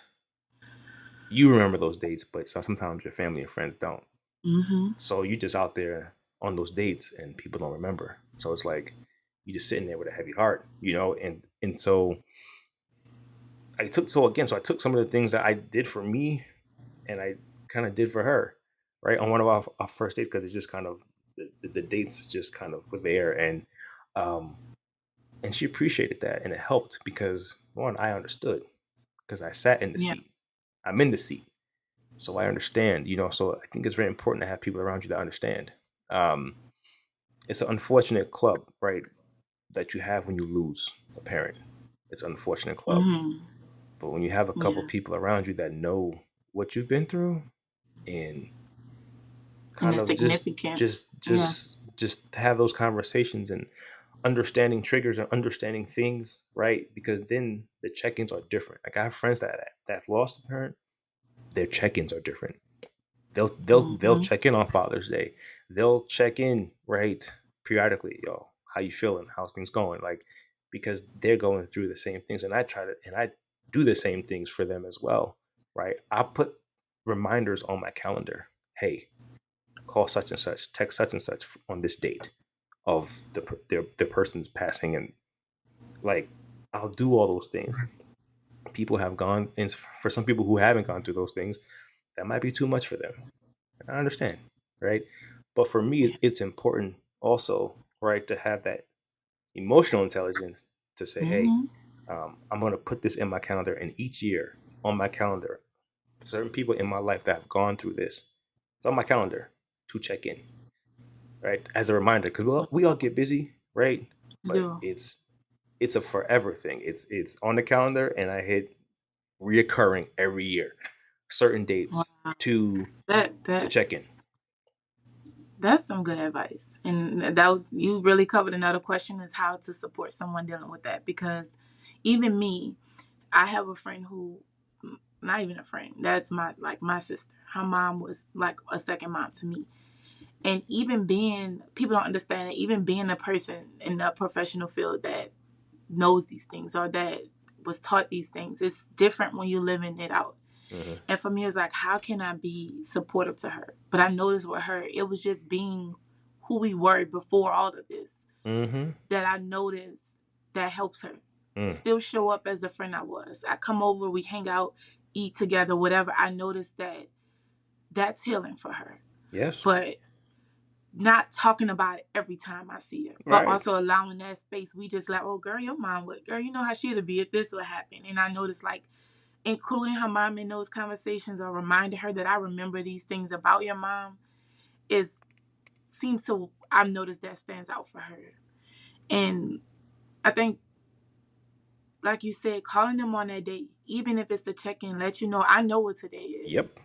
you remember those dates, but sometimes your family and friends don't. Mm-hmm. So you just out there. on those dates and people don't remember. So it's like you just sitting there with a heavy heart, and so I took some of the things that I did for me and I kind of did for her, right, on one of our first dates, because it's just kind of the dates just kind of were there, um and she appreciated that, and it helped because one, I understood because I sat in the Yeah. seat. I'm in the seat, so I understand. So I think it's very important to have people around you that understand. Um, it's an unfortunate club, right, that you have when you lose a parent. It's an unfortunate club, Hmm. but when you have a couple Yeah. people around you that know what you've been through and And kind it's of just significant. just Yeah. just just have those conversations and understanding triggers and understanding things, right? Because then the check-ins are different. Like I have friends that lost a parent, their check-ins are different. They'll Hmm. check in on Father's Day. They'll check in, right, periodically. Yo, how you feeling? How's things going? Like, because they're going through the same things, and I do the same things for them as well, right? I put reminders on my calendar. Hey, call such and such, text such and such on this date of the person's passing, and like I'll do all those things. People have gone, and for some people who haven't gone through those things, that might be too much for them. I understand, right? But for me, Yeah. it's important also, right, to have that emotional intelligence to say, hey, Hmm. I'm going to put this in my calendar, and each year on my calendar, certain people in my life that have gone through this, it's on my calendar to check in, right, as a reminder, because we all get busy, right? But Do. it's a forever thing. It's on the calendar, and I hit reoccurring every year, certain dates Wow. to That to that check in. that's some good advice. And that was, you really covered another question, is how to support someone dealing with that. Because even me, I have a friend who, not even a friend, that's my sister. Her mom was like a second mom to me. And even being, people don't understand that, even being a person in the professional field that knows these things or that was taught these things, it's different when you're living it out. Hmm. And for me, it's like, how can I be supportive to her? But I noticed with her, it was just being who we were before all of this, Hmm. that I noticed that helps her Mm. still show up as the friend I was. I come over, we hang out, eat together, whatever. I noticed that that's healing for her. Yes. But not talking about it every time I see her, but Right. also allowing that space. We just like, oh, girl, your mom would, girl, you know how she'd be if this would happen. And I noticed, like, including her mom in those conversations or reminding her that I remember these things about your mom is, seems to, I've noticed that stands out for her. And I think, like you said, calling them on that day, even if it's the check in, let you know I know what today is, Yep.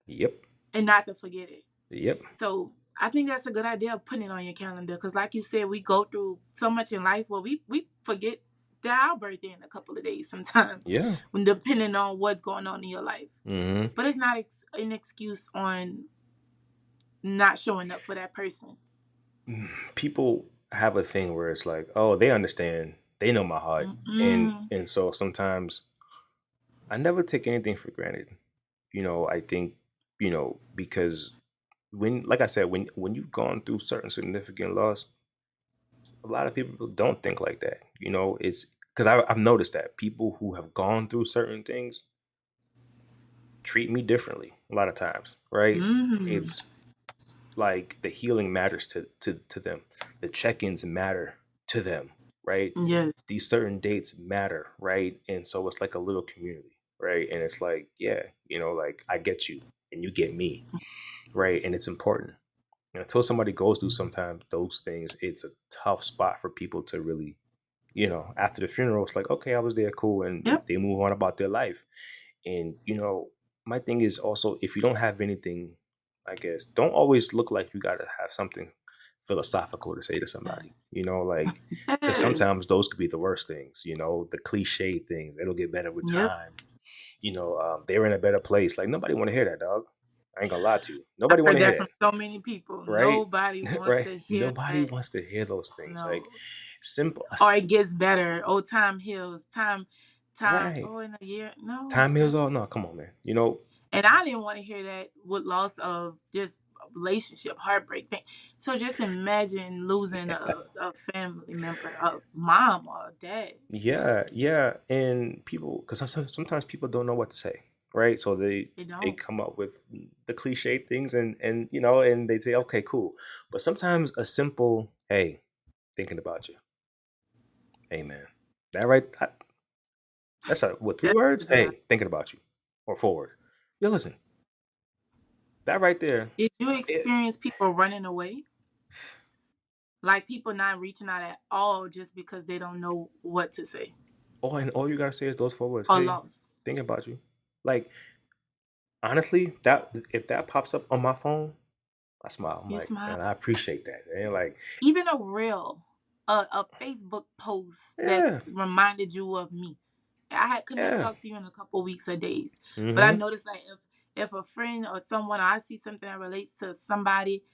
Yep. and not to forget it. Yep. So I think that's a good idea of putting it on your calendar, because, like you said, we go through so much in life where we forget that our birthday in a couple of days sometimes, Yeah. when depending on what's going on in your life. Hmm. But it's not an excuse on not showing up for that person. People have a thing where it's like, oh, they understand, they know my heart, and Mm-mm. and so sometimes I never take anything for granted. I think because when, like I said, when you've gone through certain significant loss, a lot of people don't think like that. It's because I've noticed that people who have gone through certain things treat me differently a lot of times, right? Mm-hmm. It's like the healing matters to them. The check-ins matter to them, right? Yes. These certain dates matter, right? And so it's like a little community, right? And it's like, yeah, like I get you and you get me, right? And it's important. And until somebody goes through sometimes those things, it's a tough spot for people to really, after the funeral, it's like, okay, I was there, cool, and Yep. they move on about their life. And my thing is also, if you don't have anything, I guess, don't always look like you gotta have something philosophical to say to somebody. Yes. Like, because Yes. sometimes those could be the worst things. The cliche things. It'll get better with Yep. time. They're in a better place. Like nobody want to hear that, dog. I ain't gonna lie to you. I've Nobody want heard to hear that from that, so many people. right? Nobody wants Right? to hear Nobody that. wants to hear those things. Like No. simple, Or it gets better. Oh, time heals. Time. right? Oh, in a year. No, Time heals all. that's. No, come on, man. And I didn't want to hear that with loss of just relationship, heartbreak thing. So just imagine losing a family member, a mom or a dad. Yeah, yeah, and people, because sometimes people don't know what to say, right? So They they don't. come up with the cliche things, and you know, and they say, okay, cool. But sometimes a simple, hey, thinking about you, amen. That right, that's a what, three words? That's enough. Hey, thinking about you, or forward. Yeah, listen, that right there. Did you It, experience people running away? Like people not reaching out at all just because they don't know what to say all you gotta say is those four words. or Hey, lost. thinking about you. Like honestly, that if that pops up on my phone, I smile. I'm You like, smile. man, I appreciate that. And like, Even a reel, a Facebook post that's yeah, reminded you of me. I couldn't yeah. talk to you in a couple weeks or days, but I Mm-hmm. noticed that if a friend or someone, or I see something that relates to somebody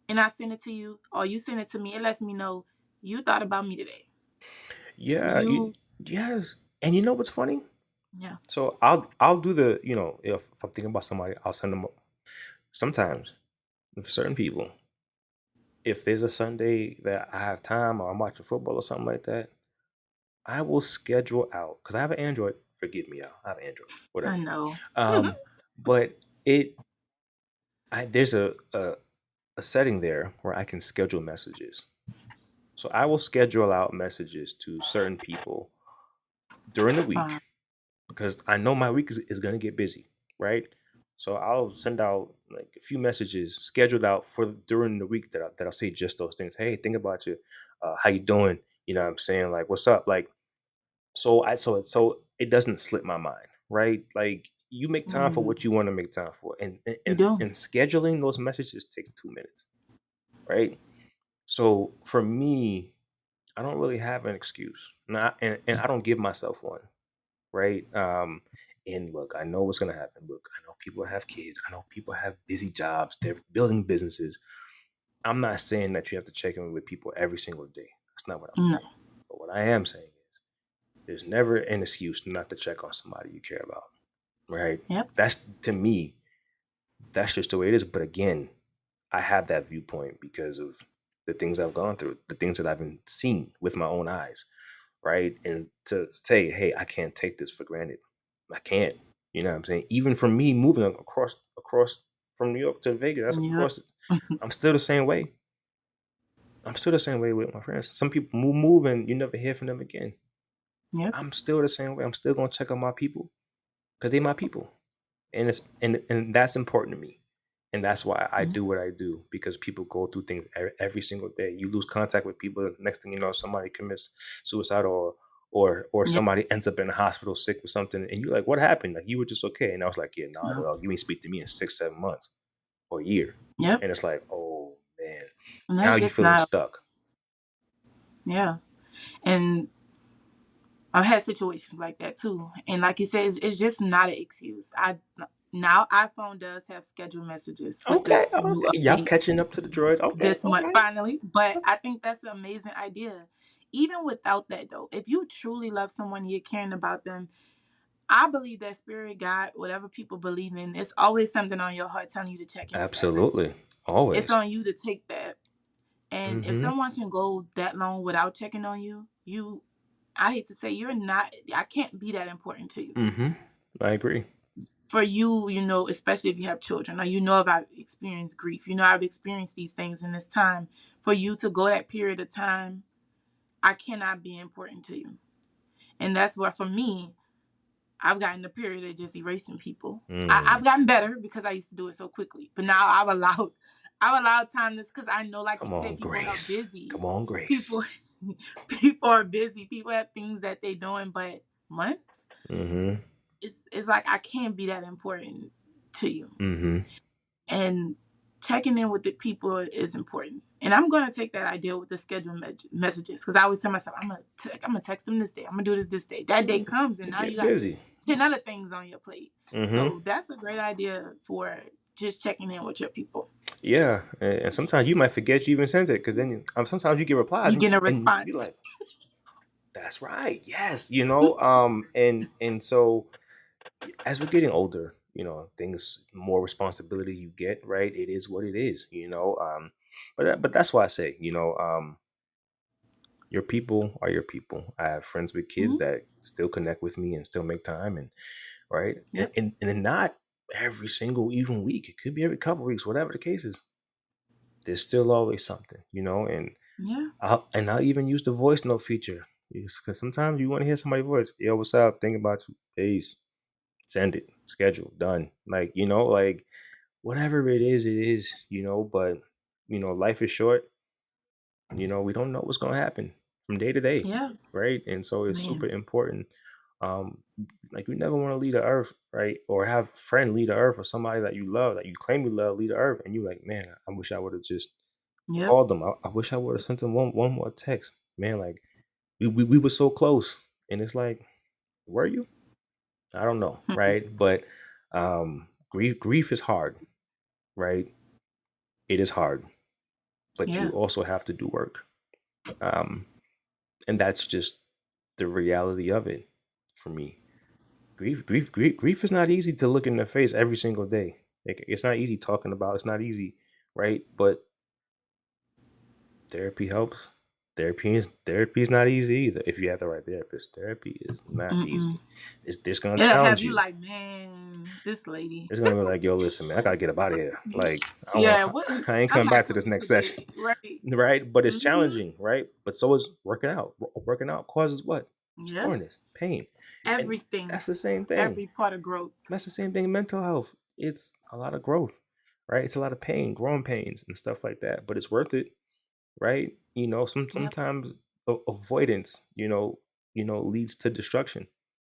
and I send it to you or you send it to me, it lets me know you thought about me today. Yeah, You, yes. And you know what's funny? yeah, So I'll do the, you know, if I'm thinking about somebody, I'll send them. Sometimes with certain people, if there's a Sunday that I have time or I'm watching football or something like that, I will schedule out because I have an Android. Forgive me, y'all. I have Android, I whatever. know. But there's a setting there where I can schedule messages. So I will schedule out messages to certain people during the week uh, because I know my week is going to get busy, right? So I'll send out like a few messages scheduled out for during the week that I'll say just those things. Hey, think about you. How you doing? You know what I'm saying? Like, what's up? Like, so it doesn't slip my mind, right? Like, you make time for mm, what you want to make time for, and you do. and scheduling those messages takes 2 minutes, right? So for me, I don't really have an excuse, not and I don't give myself one, right? And look, I know what's gonna happen. Look, I know people have kids. I know people have busy jobs. They're building businesses. I'm not saying that you have to check in with people every single day. That's not what I'm No. saying. But what I am saying is, there's never an excuse not to check on somebody you care about, right? Yep. That's to me, that's just the way it is. But again, I have that viewpoint because of the things I've gone through, the things that I've been seen with my own eyes, right? And to say, hey, I can't take this for granted. I can't. You know what I'm saying? Even for me moving across from New York to Vegas, that's Yep. across. I'm still the same way. I'm still the same way with my friends. Some people move and you never hear from them again. Yep. I'm still the same way. I'm still gonna check on my people because they my people, and and that's important to me, and that's why I Yep. do what I do because people go through things every single day. You lose contact with people. Next thing you know, somebody commits suicide or Yep. somebody ends up in the hospital sick with something, and you're like, "What happened? Like you were just okay?" And I was like, "Yeah, nah, Yep. dog. You ain't speak to me in 6, 7 months or a year," Yep. and it's like, "Oh man, And now that's you just feeling not. stuck." Yeah. And I've had situations like that too. And like you said, it's just not an excuse. I now iPhone does have scheduled messages with Okay, this new okay, y'all update catching up to the droids. Okay, this month okay. finally. But I think that's an amazing idea. Even without that though, if you truly love someone, you're caring about them. I believe that spirit, God, whatever people believe in, it's always something on your heart telling you to check in with that person. Absolutely, It's always. on you to take that. And if Mm-hmm. someone can go that long without checking on you, I hate to say you're not I can't be that important to you. Mm-hmm. I agree. For you, especially if you have children, or if I've experienced grief, I've experienced these things in this time. For you to go that period of time, I cannot be important to you. And that's where for me, I've gotten the period of just erasing people. I've Mm. gotten better because I used to do it so quickly. But now I've allowed time this because I know, like you Come said, on, people are Grace. busy. Come on, Grace. People people are busy. People have things that they doing, but months, Mm-hmm. it's like I can't be that important to you. Mm-hmm. And checking in with the people is important. And I'm gonna take that idea with the scheduled messages because I always tell myself I'm gonna text them this day. I'm gonna do this day. That day comes, and You now you get got busy. 10 other things on your plate. Mm-hmm. So that's a great idea for just checking in with your people. Yeah, and sometimes you might forget you even sent it because then sometimes you get replies You and get a you're response. like, "That's right, yes," and so as we're getting older, things, more responsibility you get, right? It is what it is, but that's why I say, your people are your people. I have friends with kids Hmm. that still connect with me and still make time, and right, and Yep. not every single even week. It could be every couple weeks, whatever the case is. There's still always something, and Yeah. I'll even use the voice note feature because sometimes you want to hear somebody's voice. Yo, what's up? Think about you. Peace. Send it. Schedule. Done. Like whatever it is, it is. But life is short. We don't know what's going to happen from day to day, Yeah. right? And so it's super Man. important. um like, you never want to leave the earth, right? Or have a friend leave the earth, or somebody that you love, that you claim to love, leave the earth, and you like, man, I wish I would have just Yep. called them. I wish I would have sent them one more text, man. Like, we were so close. And it's like, were you? I don't know, right? But grief is hard, right? It is hard, but you Yeah. also have to do work. um and that's just the reality of it for me. Grief is not easy to look in the face every single day. Like, it's not easy talking about. It's not easy, right? But therapy helps. Therapy is not easy either. If you have the right therapist, therapy is not Mm-mm. easy. It's gonna It'll have challenge you you. like, man, this lady. It's gonna be like, yo, listen, man, I gotta get up out of here. Like, I don't want. Yeah. What? I ain't I'm coming not back to this coming next session, today. Right. right? But it's Mm-hmm. challenging, right? But so is working out. Working out causes what? Yeah. Soreness, pain, and Everything. that's the same thing. Every part of growth. That's the same thing in mental health. It's a lot of growth, right? It's a lot of pain, growing pains and stuff like that. But it's worth it, right? Yep. Sometimes avoidance, leads to destruction,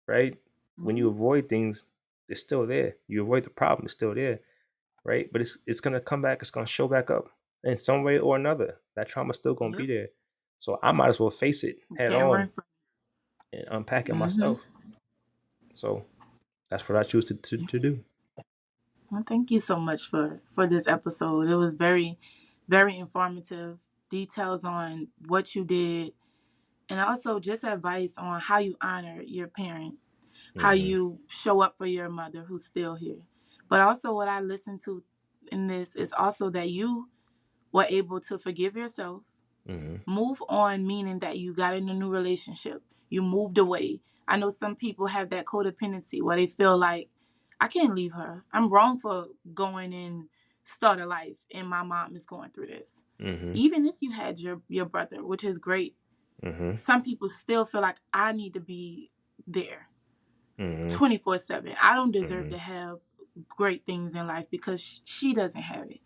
right? When you Hmm. avoid things, it's still there. You avoid the problem, it's still there, right? But it's gonna come back. It's gonna show back up in some way or another. That trauma's still gonna be Yep. there. So I might as well face it You head can't run on from and unpack it it. Hmm. myself. So that's what I choose to do. Well, thank you so much for this episode. It was very, very informative. Details on what you did, and also just advice on how you honor your parent, how Hmm. you show up for your mother who's still here. But also, what I listened to in this is also that you were able to forgive yourself, Hmm. move on, meaning that you got in a new relationship, you moved away. I know some people have that codependency where they feel like, I can't leave her. I'm wrong for going and start a life, and my mom is going through this. Hmm. Even if you had your brother, which is great, Hmm. some people still feel like I need to be there Hmm. 24/7. I don't deserve Hmm. to have great things in life because she doesn't have it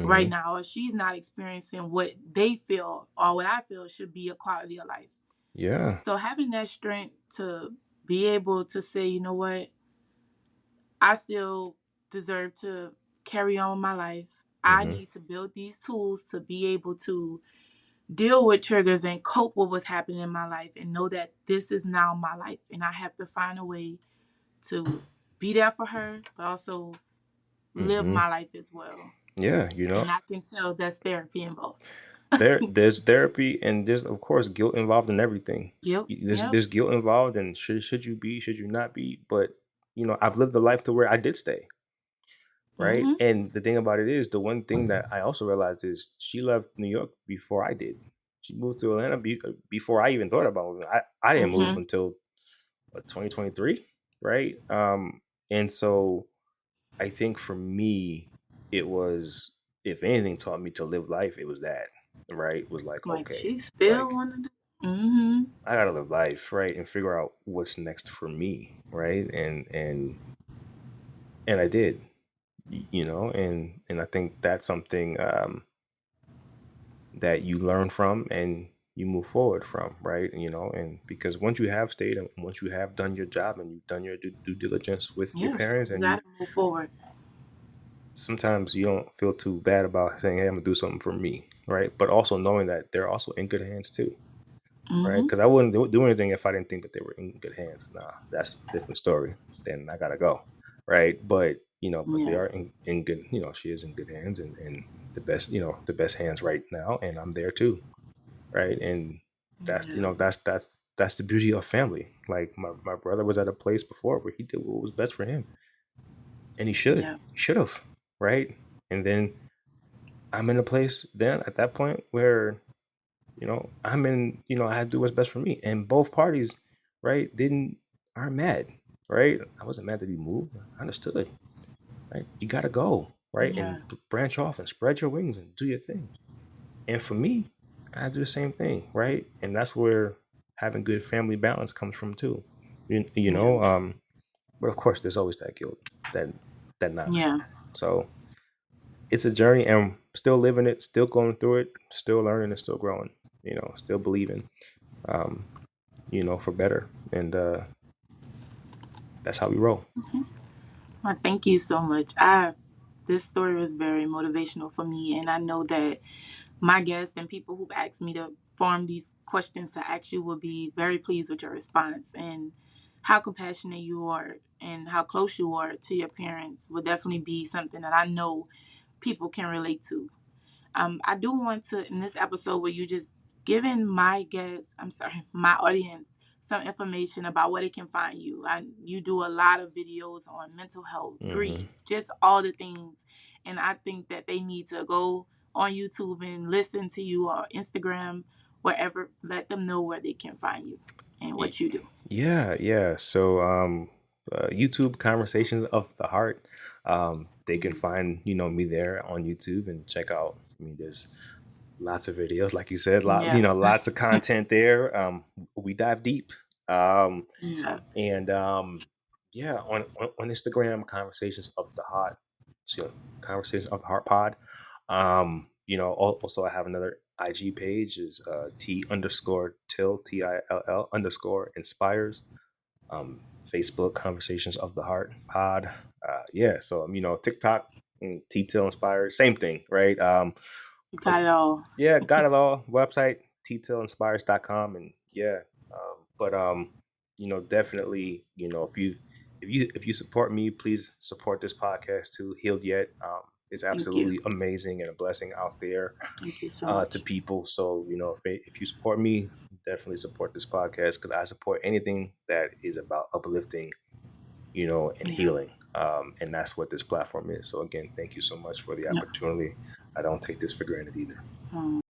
right Hmm. now, or she's not experiencing what they feel or what I feel should be a quality of life. Yeah. So having that strength to be able to say, you know what, I still deserve to carry on my life. I Hmm. need to build these tools to be able to deal with triggers and cope with what's happening in my life and know that this is now my life and I have to find a way to be there for her, but also live Hmm. my life as well. Yeah. And I can tell that's therapy involved. There's therapy, and there's, of course, guilt involved in everything. Guilt. There's Yep. there's guilt involved, and should you be, should you not be? But I've lived a life to where I did stay, right? Mm-hmm. And the thing about it is, the one thing that I also realized is she left New York before I did. She moved to Atlanta before I even thought about moving. I didn't move Mm-hmm. until 2023, right? And so I think for me, it was, if anything taught me to live life, it was that, right? It was like, Like okay, she still like, wanna do. Mm-hmm. I gotta live life, right? And figure out what's next for me, right? And I did, and I think that's something that you learn from and you move forward from, right? And because once you have stayed, and once you have done your job, and you've done your due diligence with your Yeah. parents, You and you gotta move forward. sometimes you don't feel too bad about saying, "Hey, I'm gonna do something for me," right? But also knowing that they're also in good hands too, right? Mm-hmm. Because I wouldn't do anything if I didn't think that they were in good hands. Nah, that's a different story. Then I gotta go, right? But but they Yeah. are in good. She is in good hands, and the best hands right now, and I'm there too, right? And that's Yeah. that's the beauty of family. Like, my brother was at a place before where he did what was best for him, and he should. Yeah. He should have, right? And then I'm in a place then at that point where, I'm in, I had to do what's best for me. And both parties, right, didn't aren't mad, right? I wasn't mad that he moved. I understood, right? You gotta go, right? Yeah. And branch off and spread your wings and do your thing. And for me, I do the same thing, right? And that's where having good family balance comes from too. You Yeah. know, but of course there's always that guilt that knocks. Yeah. So it's a journey and still living it, still going through it, still learning and still growing, still believing, um, for better. And that's how we roll. Well, thank you so much. I This story was very motivational for me, and I know that my guests and people who've asked me to form these questions to ask you will be very pleased with your response, and how compassionate you are and how close you are to your parents will definitely be something that I know people can relate to. I do want to, in this episode, where you just giving my guests, I'm sorry, my audience, some information about where they can find you. You do a lot of videos on mental health, Hmm. grief, just all the things. And I think that they need to go on YouTube and listen to you, or Instagram, wherever. Let them know where they can find you and what you do. Yeah, yeah. So, YouTube conversations of the heart. They can Mhm. find me there on YouTube and check out. I mean, there's lots of videos, like you said, Yeah. lots of content there. We dive deep. Um, Yeah. and Yeah, on Instagram, conversations of the heart. So, conversations of the heart pod. Also I have another IG page is T underscore till TILL underscore inspires. Facebook conversations of the heart pod. Yeah, so TikTok and T till inspires, same thing, right? You But got it all. yeah, got it all. Website ttlinspires.com. And yeah, definitely, if you support me, please support this podcast too. Healed Yet. It's Thank you. absolutely amazing and a blessing out there Thank you so to much. people. So if you support me, definitely support this podcast because I support anything that is about uplifting, and Yeah. healing. And that's what this platform is. So again, thank you so much for the Yeah. opportunity. I don't take this for granted either. Mm.